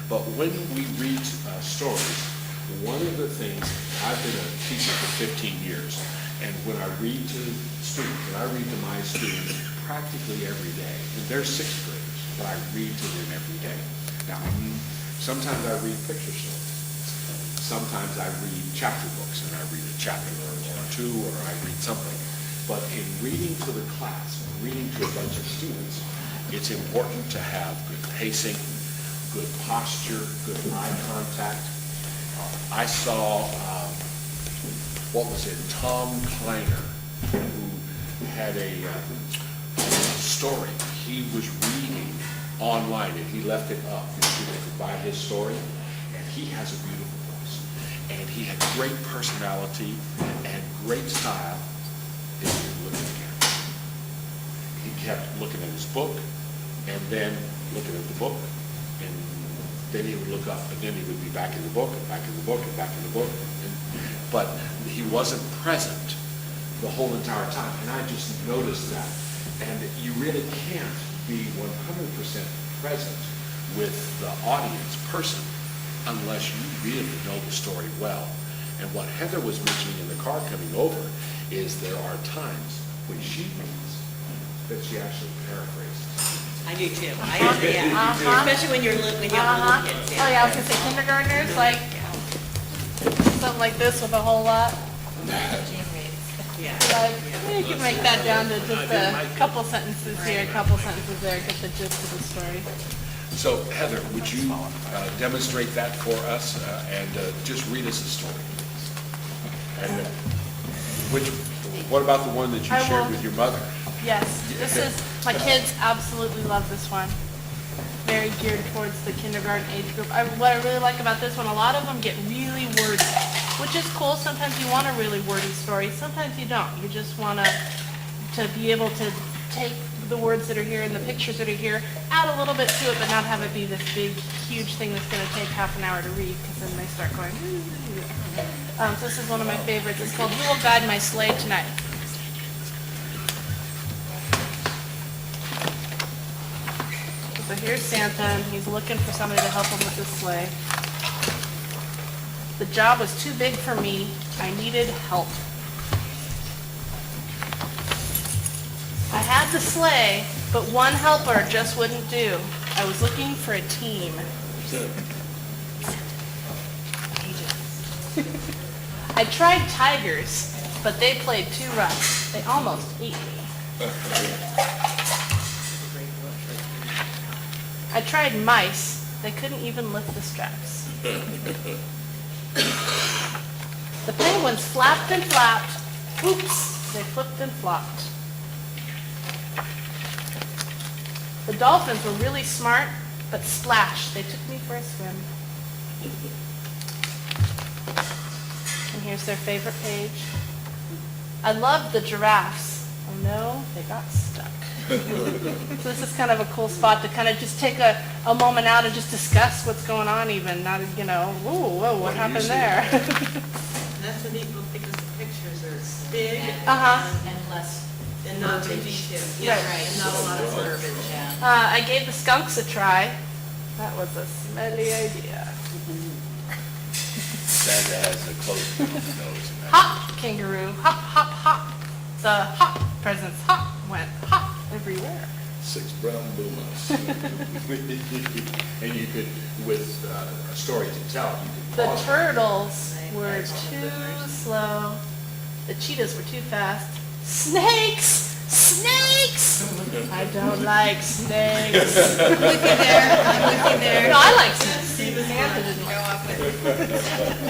But when we read stories, one of the things, I've been a teacher for 15 years, and when I read to students, when I read to my students practically every day, and they're sixth graders, but I read to them every day. Now, sometimes I read picture stories. Sometimes I read chapter books, and I read a chapter or two, or I read something. But in reading to the class, reading to a bunch of students, it's important to have good pacing, good posture, good eye contact. I saw, what was it, Tom Kleiner, who had a story. He was reading online, and he left it up. People could buy his story, and he has a beautiful voice. And he had great personality and great style if you're looking at it. He kept looking at his book, and then looking at the book, and then he would look up, and then he would be back in the book, and back in the book, and back in the book. But he wasn't present the whole entire time, and I just noticed that. And you really can't be 100% present with the audience person unless you really know the story well. And what Heather was mentioning in the car coming over is there are times when she reads that she actually paraphrases. I do too. Especially when you have little kids. Oh yeah, I was gonna say kindergartners, like something like this with a whole lot. Yeah. Like, you can make that down to just a couple sentences here, a couple sentences there, get the gist of the story. So Heather, would you demonstrate that for us and just read us a story? And what about the one that you I shared will. with your mother? Yes, this is, my kids absolutely love this one. Very geared towards the kindergarten age group. What I really like about this one, a lot of them get really wordy, which is cool. Sometimes you want a really wordy story, sometimes you don't. You just want to be able to take the words that are here and the pictures that are here, add a little bit to it, but not have it be this big, huge thing that's going to take half an hour to read, because then they start going, so this is one of my favorites. It's called Who Will Guide My Sleigh Tonight? So here's Santa, and he's looking for somebody to help him with his sleigh. The job was too big for me. I needed help. I had the sleigh, but one helper just wouldn't do. I was looking for a team. I tried tigers, but they played too rough. They almost ate me. I tried mice. They couldn't even lift the straps. The penguins flapped and flapped. Oops, they flipped and flopped. The dolphins were really smart, but splash, they took me for a swim. And here's their favorite page. I loved the giraffes. Oh no, they got stuck. So this is kind of a cool spot to kind of just take a moment out and just discuss what's going on even, not, ooh, whoa, what happened there? That's a neat book because the pictures are big And less and not too detailed. Yeah, right. And not a lot of verbiage. Yeah. I gave the skunks a try. That was a smelly idea. Santa has a close nose. Hop, kangaroo, hop, hop, hop. The hop presents hop went hop everywhere. 6 brown boomers. And you could, with a story to tell, you could The pause. turtles were too slow. The cheetahs were too fast. Snakes! Snakes! I don't like snakes. I'm with you there. No, I like snakes. Santa didn't like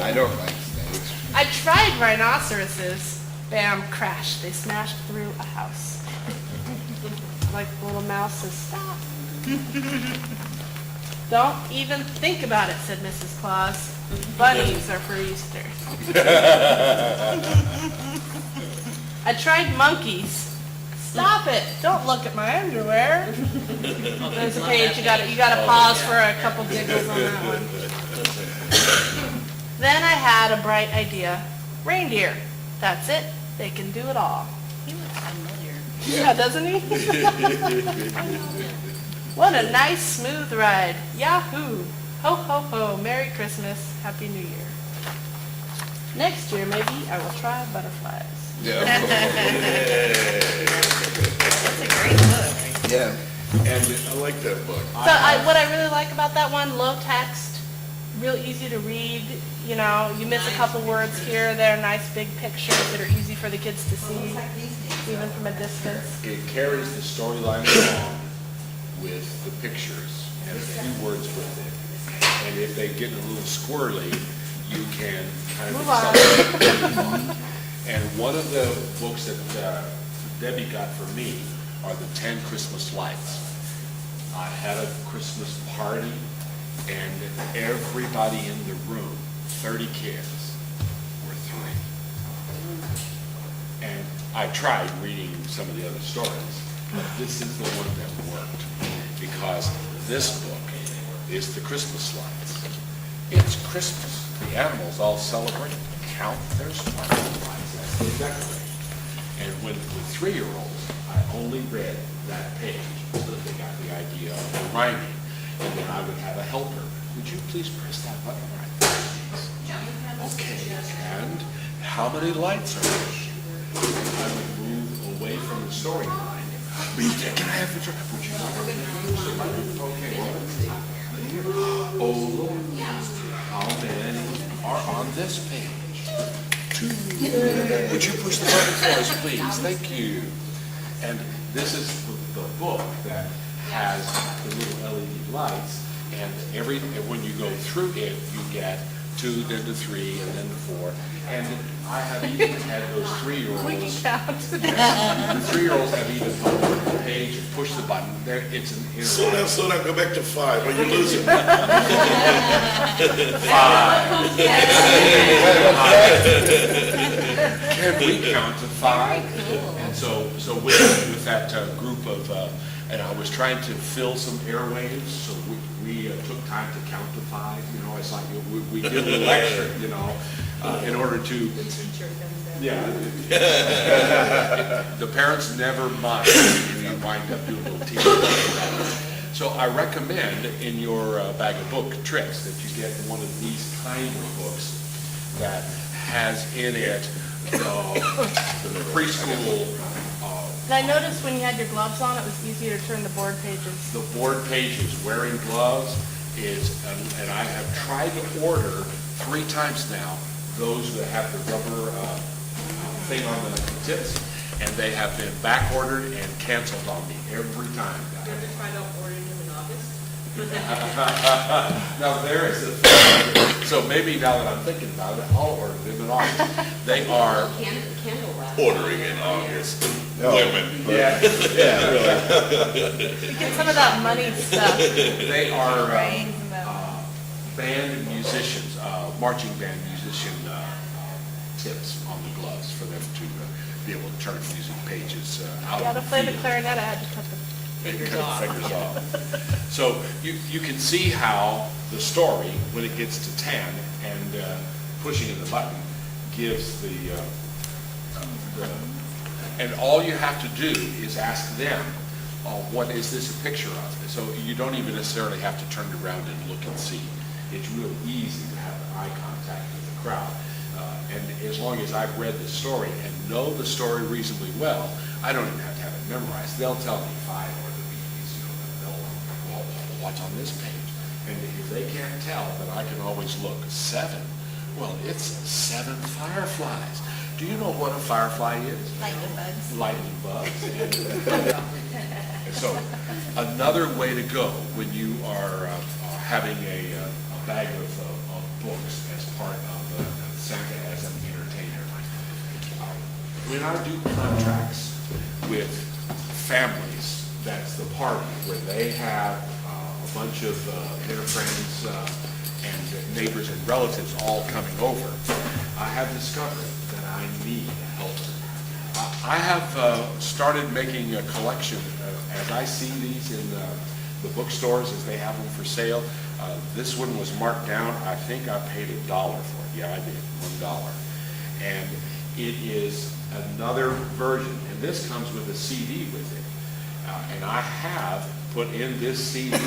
I don't like snakes. I tried rhinoceroses. Bam, crash. They smashed through a house. Like the little mouse says, stop. Don't even think about it, said Mrs. Claus. Bunnies are for Easter. I tried monkeys. Stop it. Don't look at my underwear. There's a page. You gotta pause for a couple giggles on that one. Then I had a bright idea. Reindeer. That's it. They can do it all. He looks familiar. Yeah, doesn't he? What a nice smooth ride. Yahoo! Ho, ho, ho. Merry Christmas. Happy New Year. Next year, maybe, I will try butterflies. Yeah. That's a great book. Yeah. And I like that book. So what I really like about that one, low text, real easy to read. You know, you miss a couple words here or there, nice big pictures that are easy for the kids to see, even from a distance. It carries the storyline along with the pictures and a few words with it. And if they get a little squirrely, you can kind of Move on. accelerate. And one of the books that Debbie got for me are the 10 Christmas Lights. I had a Christmas party, and everybody in the room, 30 kids, were 3. And I tried reading some of the other stories, but this is the one that worked, because this book is the Christmas lights. It's Christmas. The animals all celebrate, count their sparkling as they decorate. And with 3-year-olds, I only read that page so that they got the idea of the rhyming. And then I would have a helper. Would you please press that button right there, please? Okay, and how many lights are there? I would move away from the storyline. Can I have the truck? Would you like to? Okay, oh, Lord, how many are on this page? 2. Would you push the button for us, please? Thank you. And this is the book that has the little LED lights, and when you go through it, you get 2, then to 3, and then to 4. And I have even had those 3-year-olds. We can count. The 3-year-olds have even opened the page and pushed the button. It's an interactive. Slow down, go back to 5, or you lose it. 5. Can we count to 5? And so with that group of, and I was trying to fill some airwaves, so we took time to count to 5. You know, it's like we did a little extra, you know, in order to. Yeah. The parents never mind if you wind up doing a little team. So I recommend in your bag of book tricks that you get one of these kind of books that has in it the preschool. And I noticed when you had your gloves on, it was easier to turn the board pages. The board pages, wearing gloves is, and I have tried to order 3 times now, those that have the rubber thing on the tips, and they have been back ordered and canceled on me every time. You ever tried out ordering them in August? Now there is a thing. So maybe now that I'm thinking about it, I'll order them in August. They are Candle wrap. Ordering in August. Women. yeah, really. You get some of that money stuff. They are Right. band musicians, marching band musician tips on the gloves for them to be able to turn music pages out. Yeah, to play the field. clarinet, I had to cut the And cut the fingers off. So you can see how the story, when it gets to 10 and pushing of the button, gives and all you have to do is ask them, what is this a picture of? So you don't even necessarily have to turn around and look and see. It's real easy to have eye contact with the crowd. And as long as I've read the story and know the story reasonably well, I don't even have to have it memorized. They'll tell me 5 or the B's, you know, they'll, what's on this page? And if they can't tell, then I can always look. 7? Well, it's 7 fireflies. Do you know what a firefly is? Lightning bugs. Lightning bugs. And so another way to go when you are having a bag of books as part of Santa as an entertainer. When I do contracts with families, that's the party where they have a bunch of their friends and neighbors and relatives all coming over. I have discovered that I need a helper. I have started making a collection as I see these in the bookstores as they have them for sale. This one was marked down. I think I paid $1 for it. Yeah, I did, $1. And it is another version, and this comes with a CD with it. And I have put in this CD